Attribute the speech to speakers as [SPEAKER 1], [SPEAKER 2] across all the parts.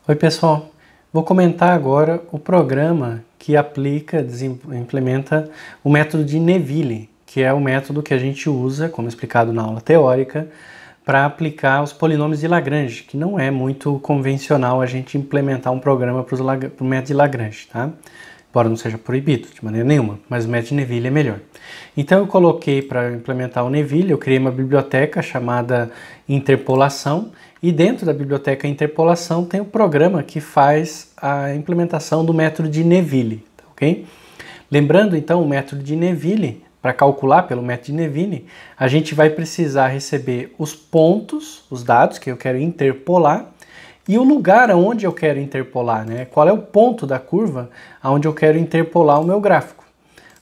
[SPEAKER 1] Oi pessoal, vou comentar agora o programa que implementa o método de Neville, que é o método que a gente usa, como explicado na aula teórica, para aplicar os polinômios de Lagrange, que não é muito convencional a gente implementar um programa para o método de Lagrange, tá? Embora não seja proibido de maneira nenhuma, mas o método de Neville é melhor. Então eu coloquei para implementar o Neville, eu criei uma biblioteca chamada Interpolação, e dentro da biblioteca Interpolação tem o programa que faz a implementação do método de Neville, ok? Lembrando então o método de Neville, para calcular pelo método de Neville, a gente vai precisar receber os pontos, os dados que eu quero interpolar, e o lugar aonde eu quero interpolar, né? Qual é o ponto da curva aonde eu quero interpolar o meu gráfico,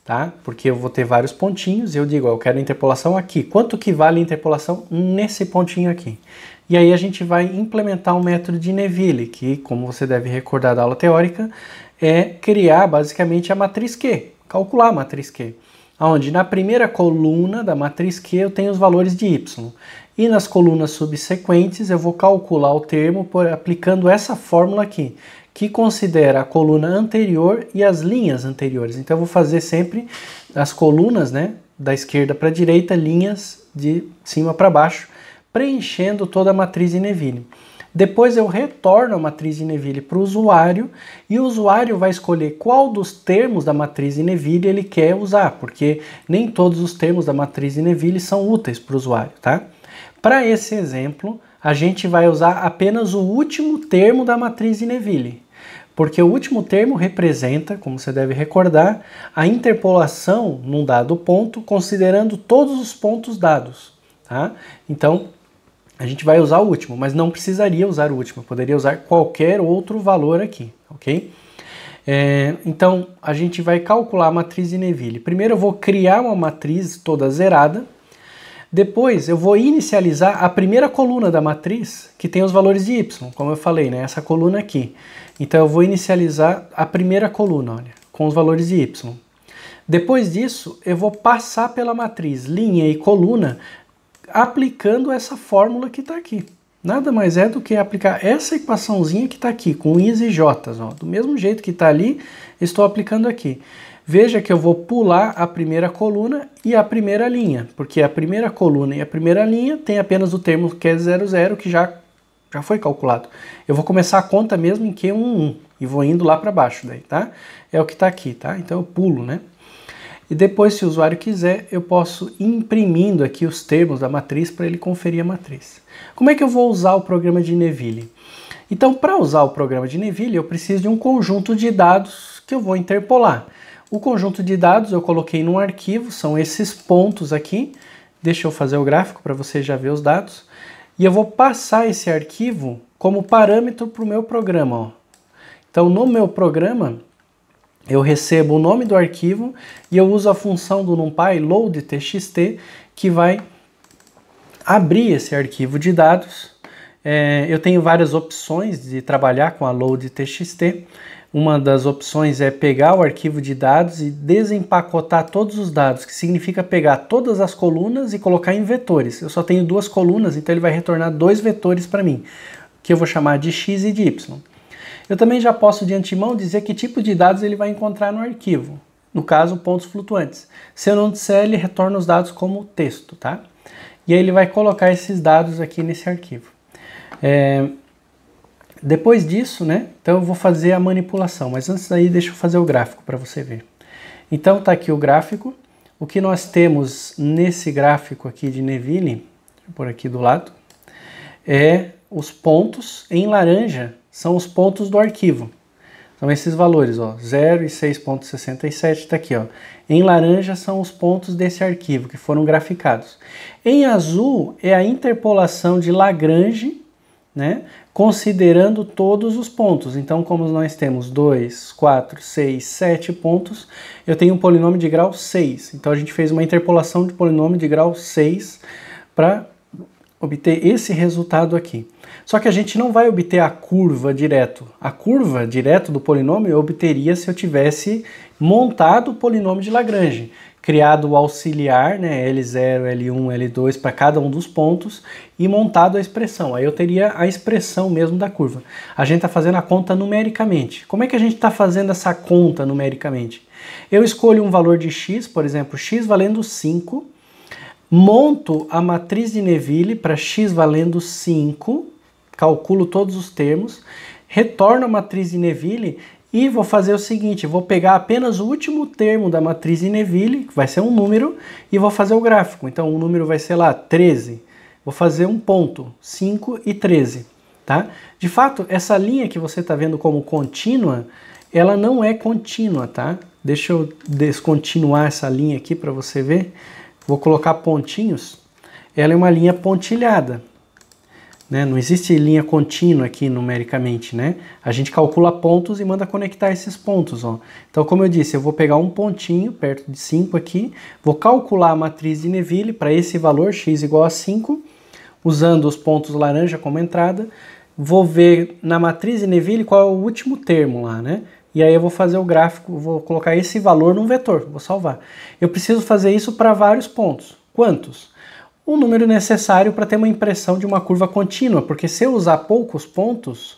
[SPEAKER 1] tá? Porque eu vou ter vários pontinhos e eu digo, ó, eu quero interpolação aqui. Quanto que vale a interpolação nesse pontinho aqui? E aí a gente vai implementar um método de Neville, que, como você deve recordar da aula teórica, é criar basicamente a matriz Q, calcular a matriz Q, onde na primeira coluna da matriz Q eu tenho os valores de y. E nas colunas subsequentes eu vou calcular o termo aplicando essa fórmula aqui, que considera a coluna anterior e as linhas anteriores. Então eu vou fazer sempre as colunas, né, da esquerda para a direita, linhas de cima para baixo, preenchendo toda a matriz de Neville. Depois eu retorno a matriz de Neville para o usuário e o usuário vai escolher qual dos termos da matriz de Neville ele quer usar, porque nem todos os termos da matriz de Neville são úteis para o usuário, tá? Para esse exemplo, a gente vai usar apenas o último termo da matriz de Neville, porque o último termo representa, como você deve recordar, a interpolação num dado ponto, considerando todos os pontos dados, tá? Então, a gente vai usar o último, mas não precisaria usar o último, poderia usar qualquer outro valor aqui, ok? Então, a gente vai calcular a matriz de Neville. Primeiro eu vou criar uma matriz toda zerada, depois eu vou inicializar a primeira coluna da matriz, que tem os valores de y, como eu falei, né? Essa coluna aqui. Então eu vou inicializar a primeira coluna, olha, com os valores de y. Depois disso, eu vou passar pela matriz linha e coluna, aplicando essa fórmula que está aqui. Nada mais é do que aplicar essa equaçãozinha que está aqui, com i's e j's. Ó. Do mesmo jeito que está ali, estou aplicando aqui. Veja que eu vou pular a primeira coluna e a primeira linha, porque a primeira coluna e a primeira linha tem apenas o termo Q00, que já foi calculado. Eu vou começar a conta mesmo em Q11 e vou indo lá para baixo daí, tá? É o que está aqui, tá? Então eu pulo, né? E depois, se o usuário quiser, eu posso ir imprimindo aqui os termos da matriz para ele conferir a matriz. Como é que eu vou usar o programa de Neville? Então, para usar o programa de Neville, eu preciso de um conjunto de dados que eu vou interpolar. O conjunto de dados eu coloquei num arquivo, são esses pontos aqui. Deixa eu fazer o gráfico para você já ver os dados. E eu vou passar esse arquivo como parâmetro para o meu programa. Ó. Então, no meu programa, eu recebo o nome do arquivo e eu uso a função do NumPy load.txt que vai abrir esse arquivo de dados. Eu tenho várias opções de trabalhar com a load.txt. Uma das opções é pegar o arquivo de dados e desempacotar todos os dados, que significa pegar todas as colunas e colocar em vetores. Eu só tenho duas colunas, então ele vai retornar dois vetores para mim, que eu vou chamar de x e de y. Eu também já posso de antemão dizer que tipo de dados ele vai encontrar no arquivo. No caso, pontos flutuantes. Se eu não disser, ele retorna os dados como texto, tá? E aí ele vai colocar esses dados aqui nesse arquivo. Depois disso, né? Então eu vou fazer a manipulação, mas antes daí deixa eu fazer o gráfico para você ver. Então tá aqui o gráfico. O que nós temos nesse gráfico aqui de Neville, por aqui do lado, é os pontos em laranja. São os pontos do arquivo. São esses valores, ó, 0 e 6.67 está aqui, ó. Em laranja são os pontos desse arquivo que foram graficados. Em azul é a interpolação de Lagrange, né, considerando todos os pontos. Então, como nós temos 2, 4, 6, 7 pontos, eu tenho um polinômio de grau 6. Então a gente fez uma interpolação de polinômio de grau 6 para obter esse resultado aqui. Só que a gente não vai obter a curva direto. A curva direto do polinômio eu obteria se eu tivesse montado o polinômio de Lagrange, criado o auxiliar, né, L0, L1, L2 para cada um dos pontos e montado a expressão. Aí eu teria a expressão mesmo da curva. A gente está fazendo a conta numericamente. Como é que a gente está fazendo essa conta numericamente? Eu escolho um valor de x, por exemplo, x valendo 5, monto a matriz de Neville para x valendo 5, calculo todos os termos, retorno a matriz de Neville e vou fazer o seguinte, vou pegar apenas o último termo da matriz de Neville, que vai ser um número, e vou fazer o gráfico. Então o número vai ser lá 13. Vou fazer um ponto, 5 e 13. Tá? De fato, essa linha que você está vendo como contínua, ela não é contínua, tá? Deixa eu descontinuar essa linha aqui para você ver. Vou colocar pontinhos. Ela é uma linha pontilhada. Né? Não existe linha contínua aqui numericamente, né? A gente calcula pontos e manda conectar esses pontos, ó. Então, como eu disse, eu vou pegar um pontinho perto de 5 aqui, vou calcular a matriz de Neville para esse valor, x igual a 5, usando os pontos laranja como entrada, vou ver na matriz de Neville qual é o último termo lá, né? E aí eu vou fazer o gráfico, vou colocar esse valor num vetor, vou salvar. Eu preciso fazer isso para vários pontos. Quantos? O número necessário para ter uma impressão de uma curva contínua, porque se eu usar poucos pontos,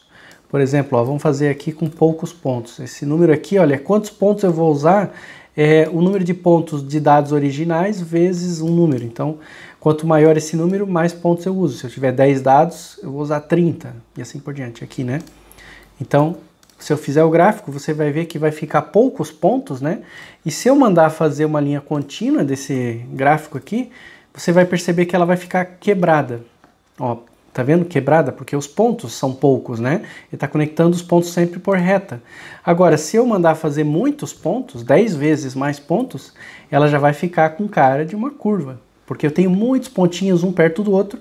[SPEAKER 1] por exemplo, ó, vamos fazer aqui com poucos pontos. Esse número aqui, olha, quantos pontos eu vou usar? É o número de pontos de dados originais vezes um número. Então, quanto maior esse número, mais pontos eu uso. Se eu tiver 10 dados, eu vou usar 30 e assim por diante aqui, né? Então, se eu fizer o gráfico, você vai ver que vai ficar poucos pontos, né? E se eu mandar fazer uma linha contínua desse gráfico aqui, você vai perceber que ela vai ficar quebrada. Ó, tá vendo? Quebrada, porque os pontos são poucos, né? Ele está conectando os pontos sempre por reta. Agora, se eu mandar fazer muitos pontos, 10 vezes mais pontos, ela já vai ficar com cara de uma curva. Porque eu tenho muitos pontinhos um perto do outro,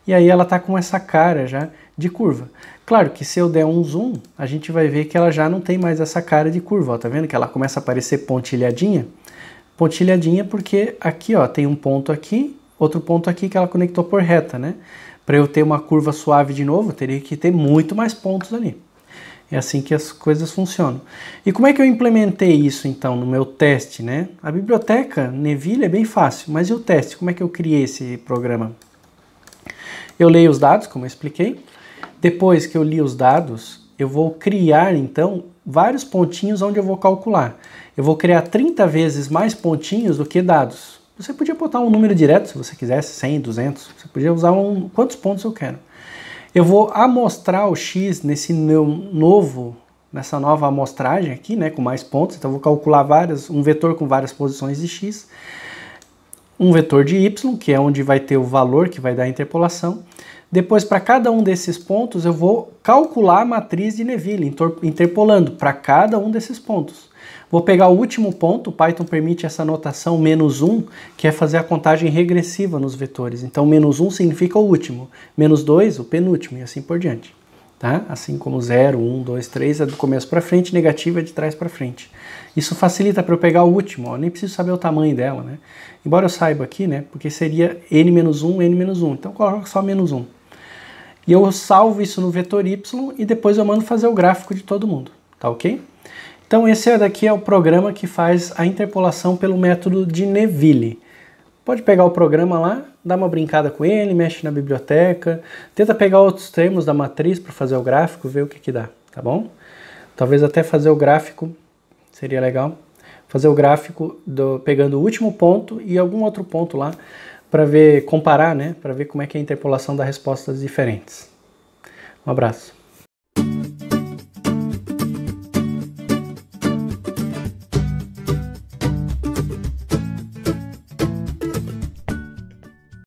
[SPEAKER 1] e aí ela tá com essa cara já de curva. Claro que se eu der um zoom, a gente vai ver que ela já não tem mais essa cara de curva. Ó, tá vendo que ela começa a aparecer pontilhadinha? Pontilhadinha porque aqui, ó, tem um ponto aqui, outro ponto aqui que ela conectou por reta, né? Para eu ter uma curva suave de novo, eu teria que ter muito mais pontos ali. É assim que as coisas funcionam. E como é que eu implementei isso, então, no meu teste, né? A biblioteca Neville é bem fácil, mas e o teste? Como é que eu criei esse programa? Eu leio os dados, como eu expliquei. Depois que eu li os dados, eu vou criar, então, vários pontinhos onde eu vou calcular. Eu vou criar 30 vezes mais pontinhos do que dados. Você podia botar um número direto, se você quisesse, 100, 200. Você podia usar quantos pontos eu quero. Eu vou amostrar o x nessa nova amostragem aqui, né, com mais pontos. Então eu vou calcular um vetor com várias posições de x. Um vetor de y, que é onde vai ter o valor que vai dar a interpolação. Depois, para cada um desses pontos, eu vou calcular a matriz de Neville, interpolando para cada um desses pontos. Vou pegar o último ponto, o Python permite essa notação -1, que é fazer a contagem regressiva nos vetores. Então, -1 significa o último, -2 o penúltimo e assim por diante. Tá? Assim como 0, 1, 2, 3 é do começo para frente, negativo é de trás para frente. Isso facilita para eu pegar o último, ó, nem preciso saber o tamanho dela, né? Embora eu saiba aqui, né? Porque seria n-1, n-1. Então, coloco só -1. E eu salvo isso no vetor y e depois eu mando fazer o gráfico de todo mundo, tá ok? Então esse daqui é o programa que faz a interpolação pelo método de Neville. Pode pegar o programa lá, dá uma brincada com ele, mexe na biblioteca, tenta pegar outros termos da matriz para fazer o gráfico, ver o que dá, tá bom? Talvez até fazer o gráfico, seria legal, fazer o gráfico pegando o último ponto e algum outro ponto lá, para ver, comparar, né, para ver como é que é a interpolação dá respostas diferentes. Um abraço.